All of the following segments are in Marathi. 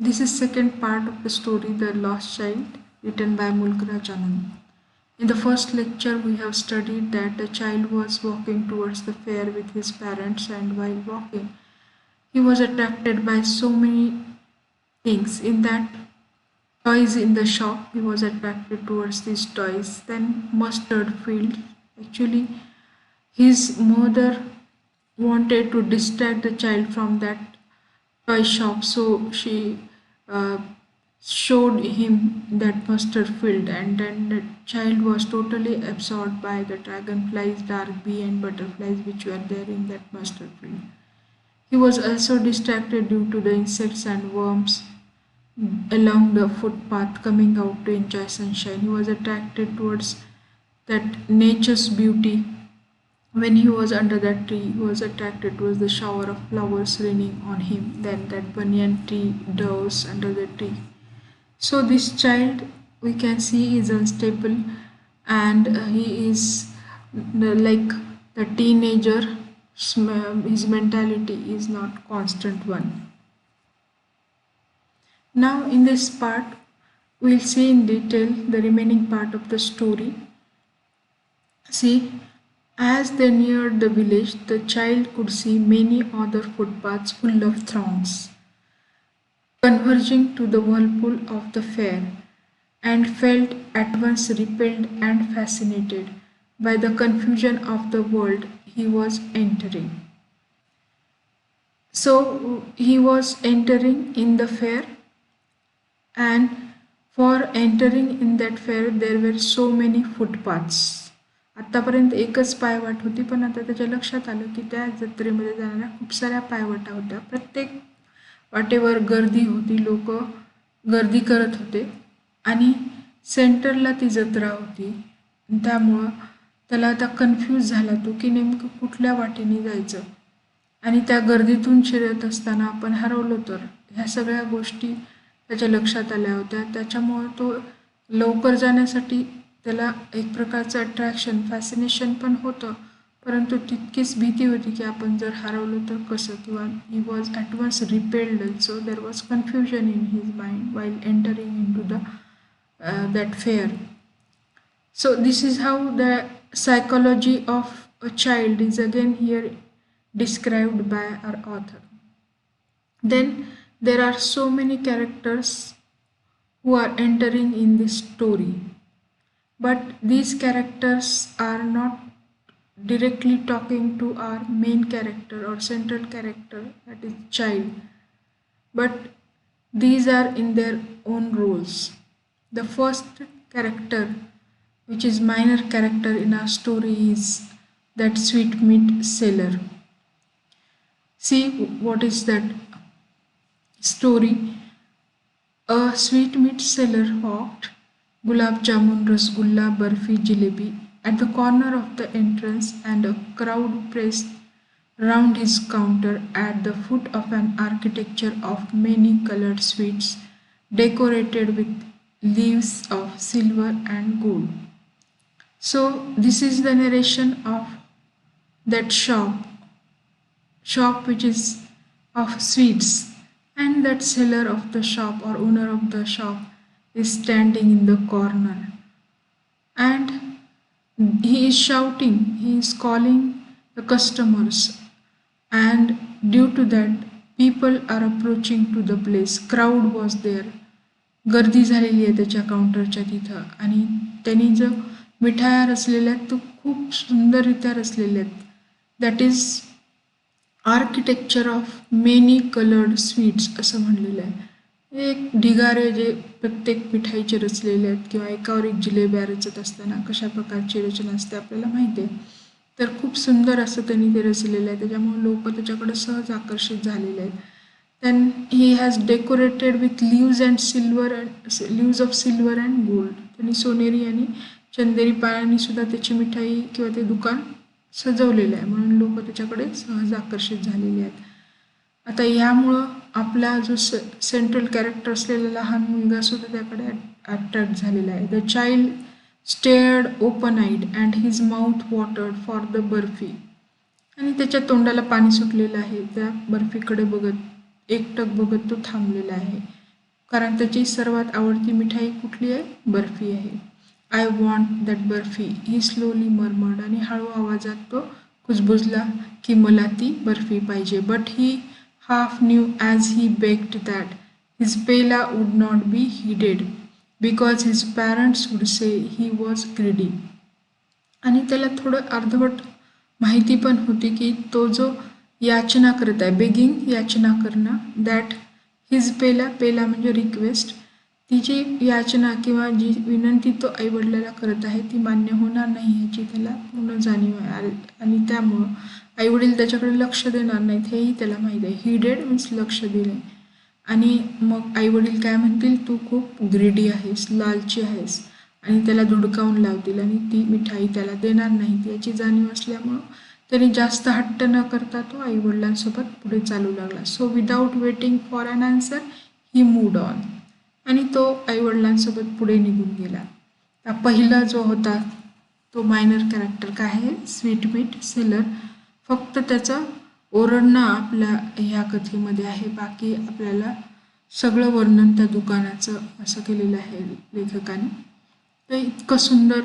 This is second part of the story The Lost Child, written by Mulkraj Anand. In the first lecture, we have studied that a child was walking towards the fair with his parents, and while walking, he was attracted by so many things. In that toys in the shop, he was attracted towards these toys. Then mustard field. Actually, his mother wanted to distract the child from that toy shop, so she uh, showed him that mustard field, and then the child was totally absorbed by the dragonflies, dark bee, and butterflies which were there in that mustard field. He was also distracted due to the insects and worms along the footpath coming out to enjoy sunshine. He was attracted towards that nature's beauty. When he was under that tree, he was attracted towards the shower of flowers raining on him, then that banyan tree, doves under the tree. So, this child we can see is unstable, and he is like the teenager, his mentality is not constant one. Now, in this part, we'll see in detail the remaining part of the story. See, as they neared the village, the child could see many other footpaths full of throngs, converging to the whirlpool of the fair, and felt at once repelled and fascinated by the confusion of the world he was entering. So he was entering in the fair, and for entering in that fair there were so many footpaths. आतापर्यंत एकच पायवाट होती, पण आता त्याच्या लक्षात आलं की त्या जत्रेमध्ये जाणाऱ्या खूप साऱ्या पायवाटा होत्या. प्रत्येक वाटेवर गर्दी होती, लोक गर्दी करत होते आणि सेंटरला ती जत्रा होती. त्यामुळं त्याला आता कन्फ्यूज झाला तो की नेमकं कुठल्या वाटेने जायचं, आणि त्या गर्दीतून शिरत असताना आपण हरवलो तर, ह्या सगळ्या गोष्टी त्याच्या लक्षात आल्या होत्या. त्याच्यामुळं तो लवकर जाण्यासाठी त्याला एक प्रकारचं अट्रॅक्शन, फॅसिनेशन पण होतं, परंतु तितकीच भीती होती की आपण जर हरवलो तर कसं, किंवा he was at once repelled. So there was confusion in his mind while entering into the that fair. So this is how the psychology of a child is again here described by our author. Then there are so many characters who are entering in this story, but these characters are not directly talking to our main character or central character, that is child, but these are in their own roles. The first character, which is minor character in our story, is that sweetmeat seller. See what is that story. A sweetmeat seller hawked gulab jamun, rasgulla, barfi, jalebi at the corner of the entrance, and a crowd pressed round his counter at the foot of an architecture of many colored sweets decorated with leaves of silver and gold. So this is the narration of that shop which is of sweets, and that seller of the shop or owner of the shop is standing in the corner, and he is shouting, he is calling the customers, and due to that people are approaching to the place. Crowd was there, गर्दी झालेली आहे त्याच्या काउंटरच्या तिथं, आणि त्यांनी जो मिठाया रचलेल्या आहेत तो खूप सुंदररित्या रचलेल्या आहेत. That is architecture of many coloured sweets असं म्हणलेलं आहे. एक ढिगारे जे प्रत्येक मिठाईचे रचलेले आहेत, किंवा एकावर एक जिलेब्या रचत असताना कशा प्रकारची रचना असते आपल्याला माहिती आहे. तर खूप सुंदर असं त्यांनी ते रचलेलं आहे, त्याच्यामुळे लोक त्याच्याकडे सहज आकर्षित झालेले आहेत. Then he has decorated with leaves and silver and leaves of silver and gold. त्यांनी सोनेरी आणि चंदेरी पानांनी सुद्धा त्याची मिठाई किंवा ते दुकान सजवलेलं आहे, म्हणून लोक त्याच्याकडे सहज आकर्षित झालेले आहेत. आता यामुळं आपला जो सेंट्रल कॅरेक्टर असलेला लहान मुलगा सुद्धा त्याकडे अट्रॅक्ट झालेला आहे. The child stared open eyed and his mouth watered for the barfi. आणि त्याच्या तोंडाला पाणी सुटलेलं आहे त्या बर्फीकडे बघत, एकटक बघत तो थांबलेला आहे. कारण त्याची सर्वात आवडती मिठाई कुठली आहे? बर्फी आहे. I want that barfi he slowly murmured आणि हळू आवाजात तो कुजबुजला की मला ती बर्फी पाहिजे. But he half knew as he baked that his पेला would not be hided because his parents would say he was greedy. आणि त्याला थोडं अर्धवट माहिती पण होती की तो जो याचना करत आहे, बेगिंग याचना करणं, दॅट हिज पेला, पेला म्हणजे रिक्वेस्ट, ती जी याचना किंवा जी विनंती तो आईवडिलाला करत आहे ती मान्य होणार नाही ह्याची त्याला पूर्ण जाणीव आहे. आणि त्यामुळं आईवडील त्याच्याकडे लक्ष देणार नाहीत हेही त्याला माहीत आहे. ही डेड मीन्स लक्ष दिले. आणि मग आईवडील काय म्हणतील, तू खूप ग्रेडी आहेस, लालची आहेस, आणि त्याला धुडकावून लावतील आणि ती मिठाई त्याला देणार नाहीत याची जाणीव असल्यामुळं त्याने जास्त हट्ट न करता तो आईवडिलांसोबत पुढे चालू लागला. So without waiting for an answer he moved on. आणि तो आईवडिलांसोबत पुढे निघून गेला. पहिला जो होता तो मायनर कॅरेक्टर काय आहे? स्वीटमीट सेलर. फक्त त्याचं ओरडणं आपल्या ह्या कथेमध्ये आहे. बाकी आपल्याला सगळं वर्णन त्या दुकानाचं असं केलेलं आहे लेखकाने. ते इतकं सुंदर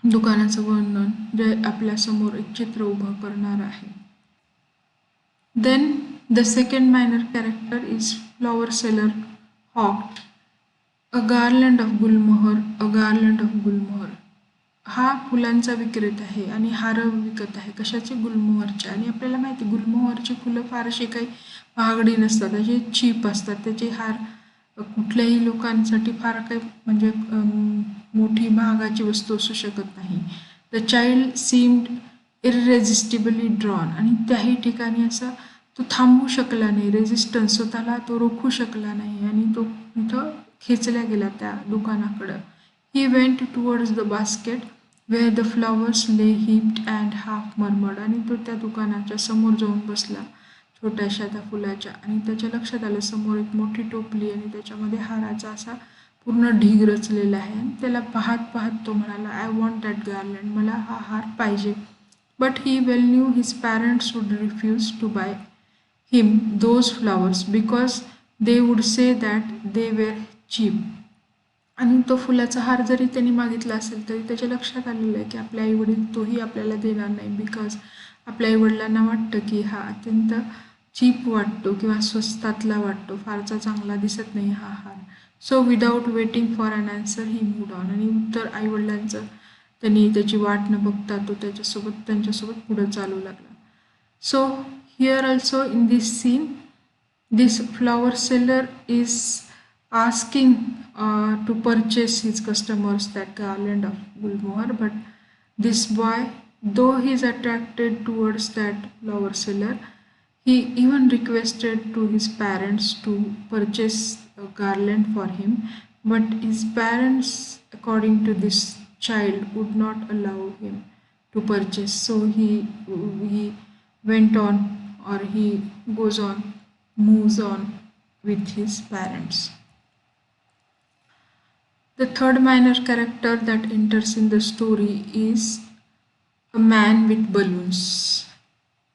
दुकानाचं वर्णन जे आपल्यासमोर एक चित्र उभं करणार आहे. Then the second minor character is flower seller hawk. A garland of gulmohur, a garland of गुलमोहर. हा फुलांचा विक्रेता आहे आणि हार विकत आहे. कशाचे? गुलमोहरचे. आणि आपल्याला माहिती गुलमोहरची फुलं फारशी काही महागडी नसतात, अशी चीप असतात. त्याचे हार कुठल्याही लोकांसाठी फार काही म्हणजे मोठी महागाची वस्तू असू शकत नाही. The child seemed irresistibly drawn. आणि त्याही ठिकाणी असा तो थांबू शकला नाही, रेझिस्टन्स, स्वतःला तो रोखू शकला नाही आणि तो इथं खेचला गेला त्या दुकानाकडं. He went towards the basket where the flowers lay heaped and half murmured. आणि तो त्या दुकानाच्या समोर जाऊन बसला छोट्याशा त्या फुलाच्या, आणि त्याच्या लक्षात आलं समोर एक मोठी टोपली आणि त्याच्यामध्ये हाराचा असा पूर्ण ढीग रचलेला आहे. आणि त्याला पाहत पाहत तो म्हणाला, आय वॉन्ट दॅट गार्लंड, मला हा हार पाहिजे. But he well knew his parents would refuse to buy him those flowers because they would say that they were cheap. आणि तो फुलाचा हार जरी त्यांनी मागितला असेल तरी त्याच्या लक्षात आलेलं आहे की आपले आईवडील तोही आपल्याला देणार नाही, बिकॉज आपल्या आईवडिलांना वाटतं की हा अत्यंत चीप वाटतो किंवा स्वस्तातला वाटतो, फारचा चांगला दिसत नाही हा हार. So without waiting for an answer he moved on. आणि उत्तर आईवडिलांचं त्यांनी त्याची वाट न बघता तो त्यांच्यासोबत पुढं चालू लागला. So here also in this scene, this flower seller is asking to purchase his customers that garland of gulmohar, but this boy, though he is attracted towards that flower seller, he even requested to his parents to purchase a garland for him, but his parents, according to this child, would not allow him to purchase. So he went on, or he goes on, moves on with his parents. The third minor character that enters in the story is a man with balloons.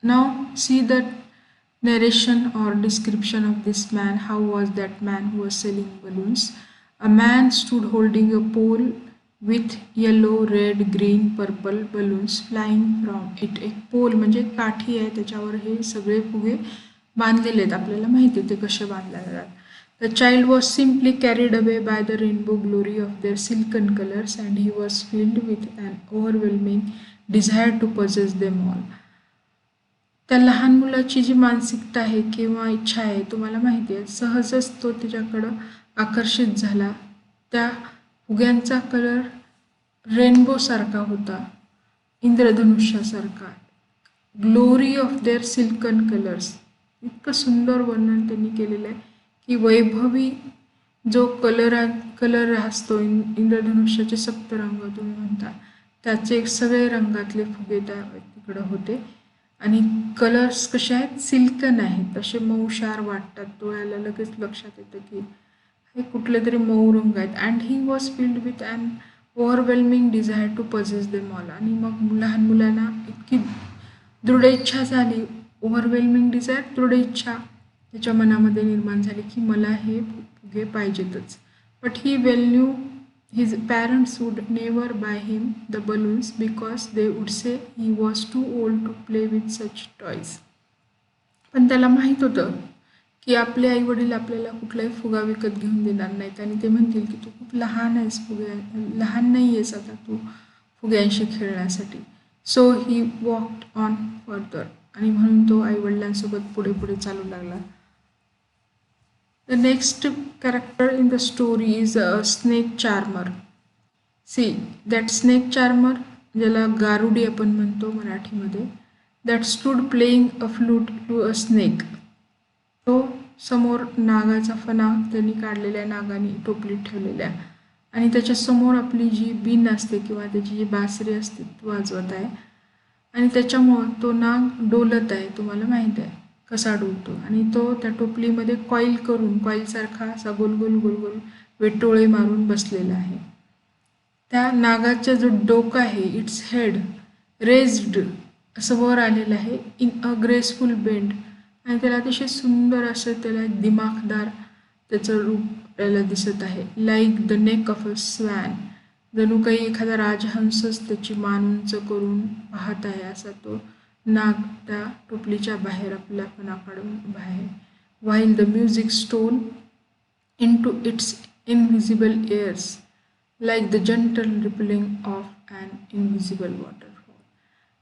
Now see the narration or description of this man. How was that man who was selling balloons? A man stood holding a pole with yellow, red, green, purple balloons flying from it. एक पोल म्हणजे काठी आहे, त्याच्यावर हे सगळे फुगे बांधलेले आहेत. आपल्याला माहिती आहे ते कसे बांधले जातात. The child was simply carried away by the rainbow glory of their silken colors and he was filled with an overwhelming desire to possess them all. त्या लहान मुलाची जी मानसिकता आहे किंवा इच्छा आहे तुम्हाला माहिती आहे, सहजच तो तिच्याकडं आकर्षित झाला. त्या फुग्यांचा कलर रेनबो सारखा होता, इंद्रधनुष्यासारखा. Glory of their silken colours. इतकं सुंदर वर्णन त्यांनी केलेलं आहे की वैभवी जो कलर असतो, इंद्रधनुष्याचे सप्तरंग तुम्ही म्हणता, त्याचे सगळे रंगातले फुगे त्या व्यक्तीकडे होते. आणि कलर्स कसे आहेत? सिल्कन आहेत, असे मऊशार वाटतात. डोळ्याला लगेच लक्षात येतं की हे कुठले तरी मऊ रंग आहेत. And he was filled with an overwhelming desire to possess them all. आणि मग लहान मुलांना इतकी दृढ इच्छा झाली, ओव्हरवेल्मिंग डिझायर, दृढ इच्छा त्याच्या मनामध्ये निर्माण झाली की मला हे फुगे पाहिजेतच. But he well new his parents would never buy him the balloons because they would say he was too old to play with such toys. पण त्याला माहीत होतं की आपले आई वडील आपल्याला कुठलाही फुगा विकत घेऊन देणार नाहीत आणि ते म्हणतील की तू खूप लहान आहेस, लहान नाही आहेस आता तू फुग्यांशी खेळण्यासाठी. So he walked on further आणि म्हणून तो आई वडिलांसोबत पुढे पुढे चालू लागला. The next character in the story is a snake charmer. See, that snake charmer, ज्याला गारुडी आपण म्हणतो मराठीमध्ये, that stood playing a flute to a snake. तो समोर नागाचा फणा त्यांनी काढलेल्या नागाने टोपलीत ठेवलेल्या आणि त्याच्या समोर आपली जी बीन असते किंवा त्याची जी बासरी असते ती वाजवत आहे आणि त्याच्यामुळं तो नाग डोलत आहे. तुम्हाला माहीत आहे कसा डोलतो आणि तो त्या टोपलीमध्ये कॉईल करून कॉईलसारखा असा गोल गोल गोल गोल वेटोळे मारून बसलेला आहे. त्या नागाचं जो डोकं आहे इट्स हेड रेज्ड असं वर आलेलं आहे इन अ ग्रेसफुल बेंड आणि त्याला अतिशय सुंदर असं त्याला एक दिमाखदार त्याचं रूप त्याला दिसत आहे. Like the neck of a swan, जणू काही एखादा राजहंसच त्याची मान उंच करून पाहत आहे असा तो नाग त्या टोपलीच्या बाहेर आपला फणा काढून उभा आहे. While the music stole into its invisible ears like the gentle rippling of an invisible waterfall.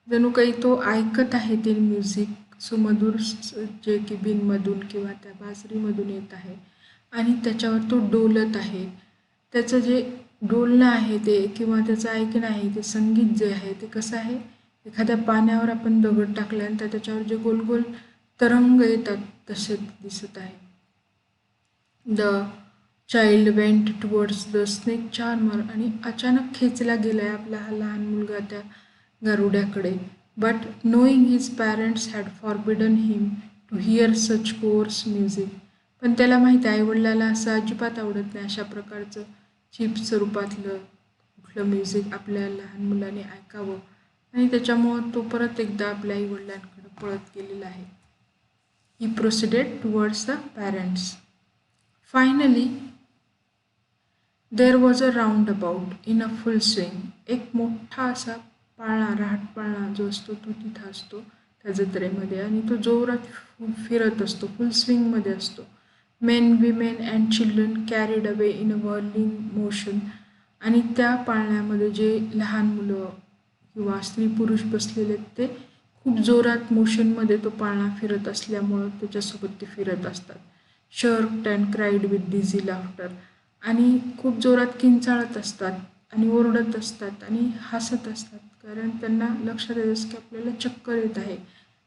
जणू काही तो ऐकत आहे ते म्युझिक सुमधुर जे की बिनमधून किंवा त्या बासरीमधून येत आहे आणि त्याच्यावर तो डोलत आहे. त्याचं जे डोलणं आहे ते किंवा त्याचं ऐकणं आहे ते संगीत जे आहे ते कसं आहे, एखाद्या पाण्यावर आपण दगड टाकल्यानंतर त्याच्यावर जे गोल गोल तरंग येतात तसे दिसत आहे. The child went towards the snake charmer आणि अचानक खेचला गेलाय आपला हा लहान मुलगा त्या गारुड्याकडे. But knowing his parents had forbidden him to hear such coarse music. पण त्याला माहिती आहे आईवडिलाला असं अजिबात आवडत नाही अशा प्रकारचं चीप स्वरूपातलं कुठलं म्युझिक आपल्या लहान मुलाने ऐकावं आणि त्याच्यामुळं तो परत एकदा आपल्या आईवडिलांकडे पळत गेलेला आहे. He proceeded towards the parents. Finally there was a roundabout in a full swing. एक मोठा असा पाळणा रहाटपाळणा जो असतो तो तिथं असतो त्या जत्रेमध्ये आणि तो जोरात फिरत असतो, फुल स्विंगमध्ये असतो. Main, women and children carried away in a whirling motion. आणि त्या पाळण्यामध्ये जे लहान मुलं किंवा स्त्री पुरुष बसलेले ते खूप जोरात मोशनमध्ये तो पाळणा फिरत असल्यामुळं त्याच्यासोबत ते फिरत असतात. Shrieked and cried with dizzy laughter. आणि खूप जोरात किंचाळत असतात आणि ओरडत असतात आणि हसत असतात कारण त्यांना लक्षात येतं की आपल्याला चक्कर येत आहे.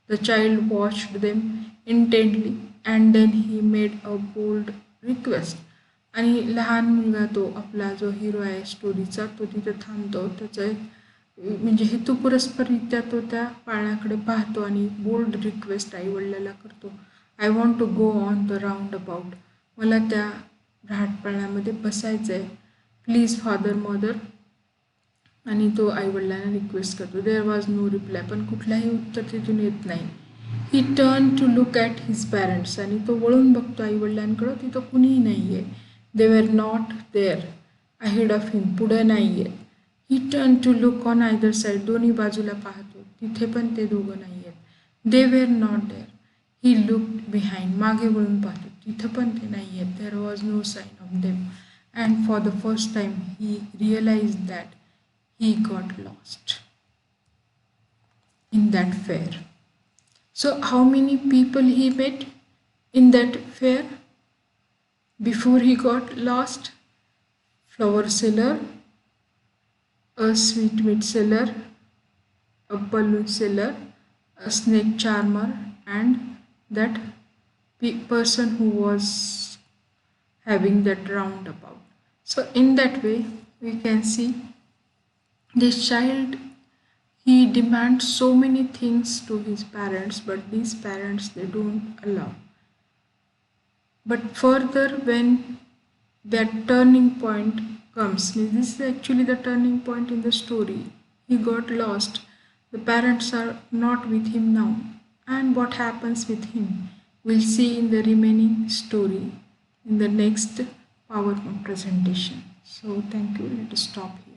The child watched them intently and then he made a bold request. आणि लहान मुलगा तो आपला जो हिरो आहे स्टोरीचा तो तिथे थांबतो. त्याचं एक म्हणजे हेतुपुरस्पररित्या तो त्या पाळण्याकडे पाहतो आणि बोल्ड रिक्वेस्ट आईवडिलाला करतो. I want to go on the roundabout. मला त्या रहाटपाळण्यामध्ये बसायचं आहे. Please father mother. आणि तो आईवडिलांना रिक्वेस्ट करतो. There was no reply. पण कुठलाही उत्तर तिथून येत नाही. He turn to look at his parents. आणि तो वळून बघतो आईवडिलांकडं. तिथं कुणीही नाही आहे. They were not there ahead of him. पुढं नाही आहेत. He turn to look on either side. दोन्ही बाजूला पाहतो तिथे पण ते दोघं नाही आहेत. They were not there. He looked behind. मागे वळून पाहतो तिथं पण ते नाही आहेत. There was no sign of them. And for the first time he realise that he got lost in that fair. So how many people he met in that fair before he got lost? Flower seller, a sweetmeat seller, a balloon seller, a snake charmer, and that person who was having that roundabout. So in that way we can see this child, he demands so many things to his parents, but these parents they don't allow. But further when that turning point comes, this is actually the turning point in the story. He got lost. The parents are not with him now. And what happens with him? We'll see in the remaining story. in the next PowerPoint presentation. So thank you. Let us stop here.